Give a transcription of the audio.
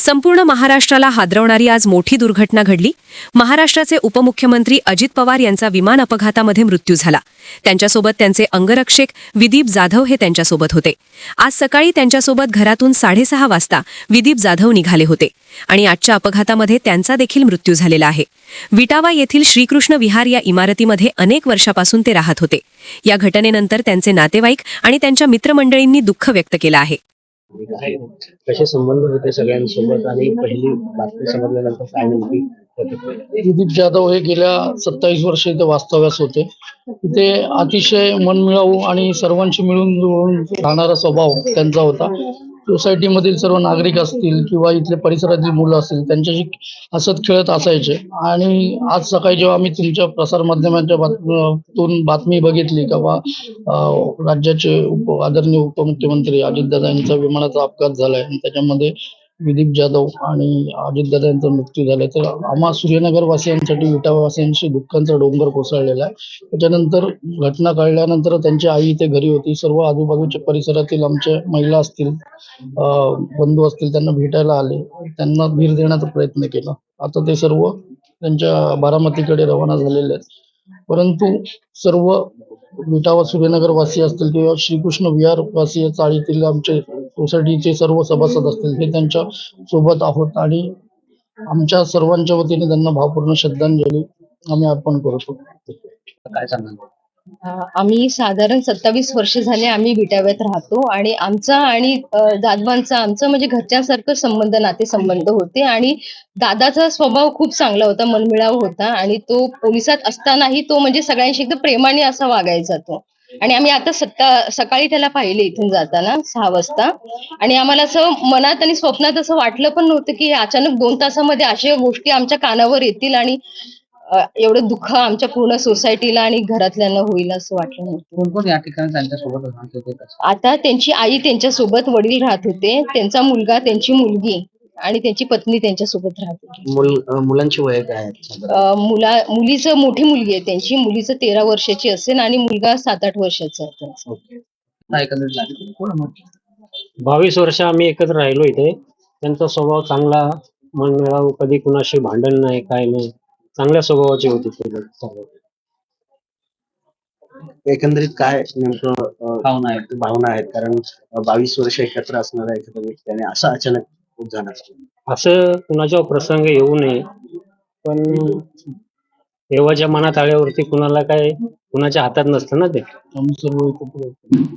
संपूर्ण महाराष्ट्राला हादरवणारी आज मोठी दुर्घटना घडली। महाराष्ट्राचे उपमुख्यमंत्री अजित पवार यांचा विमान अपघातामध्ये मृत्यू झाला। त्यांच्यासोबत त्यांचे अंगरक्षक विदीप जाधव हे त्यांच्यासोबत होते। आज सकाळी त्यांच्यासोबत घरातून 6:30 वाजता विदीप जाधव निघाले होते आणि आजच्या अपघातामध्ये त्यांचा देखील मृत्यू झालेला आहे। विटावा येथील श्रीकृष्ण विहार या इमारतीमध्ये अनेक वर्षापासून ते राहत होते। या घटनेनंतर त्यांचे नातेवाईक आणि त्यांच्या मित्रमंडळींनी दुःख व्यक्त केलं आहे। कसे संबंध होते सगळ्यांसोबत आणि पहिली बातमी समजल्यानंतर काय नेमकी प्रतिक्रिया? विदीप जाधव हे गेल्या 27 वर्ष इथे वास्तव्यास होते। इथे अतिशय मनमिळावू आणि सर्वांशी मिळून जुळून राहणारा स्वभाव त्यांचा होता। सोसायटीमधील सर्व नागरिक असतील किंवा इथले परिसरातील मुलं असतील त्यांच्याशी हसत खेळत असायचे। आणि आज सकाळी जेव्हा आम्ही तुमच्या प्रसारमाध्यमांच्या बातमी बघितली तेव्हा राज्याचे आदरणीय उपमुख्यमंत्री अजितदादा यांचा विमानाचा अपघात झालाय आणि त्याच्यामध्ये विदीप जाधव आणि अजितदादा यांचा मृत्यू झालाय, तर आम्हा सूर्यनगर वासियांसाठी विटावासियांशी दुःखाचा डोंगर कोसळलेला आहे। त्याच्यानंतर घटना कळल्यानंतर त्यांची आई इथे घरी होती। सर्व आजूबाजूच्या परिसरातील आमच्या महिला असतील, बंधू असतील त्यांना भेटायला आले, त्यांना धीर देण्याचा प्रयत्न केला। आता ते सर्व त्यांच्या बारामतीकडे रवाना झालेले आहेत। परंतु सर्व विटावा सूर्यनगर वासी असतील किंवा श्रीकृष्ण विहार वासी चाळीतील आमचे सोसायटीचे सर्व सभासद असतील हे त्यांच्या सोबत आहोत आणि आमच्या सर्वांच्या वतीने त्यांना भावपूर्ण श्रद्धांजली आम्ही अर्पण करतो। काय सांगणार? आम्ही साधारण 27 वर्ष झाले आम्ही विटाव्यात राहतो आणि आमचा आणि दादवांचा आमचं म्हणजे घरच्यासारखं संबंध, नातेसंबंध होते आणि दादाचा स्वभाव खूप चांगला होता, मनमिळावू होता आणि तो पोलिसात असतानाही तो म्हणजे सगळ्यांशी एकदम प्रेमाने असा वागायचा तो। आणि आम्ही आता सकाळी त्याला पाहिले इथून जाताना 6 वाजता आणि आम्हाला असं मनात आणि स्वप्नात असं वाटलं पण नव्हतं की अचानक 2 तासामध्ये अशा गोष्टी आमच्या कानावर येतील आणि एवढं दुःख आमच्या पूर्ण सोसायटीला आणि घरातल्यांना होईल असं वाटलं नव्हतं। कोण कोण या ठिकाणी त्यांच्यासोबत राहत होते? आता त्यांची आई त्यांच्यासोबत, वडील राहत होते, त्यांचा मुलगा, त्यांची मुलगी आणि त्यांची पत्नी त्यांच्यासोबत राहत होती। मुलांची वय काय आहेत? मुलीचं मोठी मुलगी आहे त्यांची, मुलीचं 13 वर्षाची असेल आणि मुलगा 7-8 वर्षाचा आहे त्यांचा। काय एकंदरीत लागली? कोण होती? 22 वर्ष आम्ही एकत्र राहिलो इथे। त्यांचा स्वभाव चांगला, मनमिळावू, कधी कुणाशी भांडण नाही, काय नाही, चांगल्या स्वभावाचे होते ते लोक सर्व। एकंदरीत काय नेमकं भावना आहेत? कारण 22 वर्ष एकत्र असणाऱ्या एखाद्या व्यक्तीने असं अचानक झालं असं कुणाच्या प्रसंग येऊ नये, पण देवाच्या मनात आल्यावरती कुणाला काय कुणाच्या हातात नसतं ना ते। आम्ही सर्व एकत्र होतो।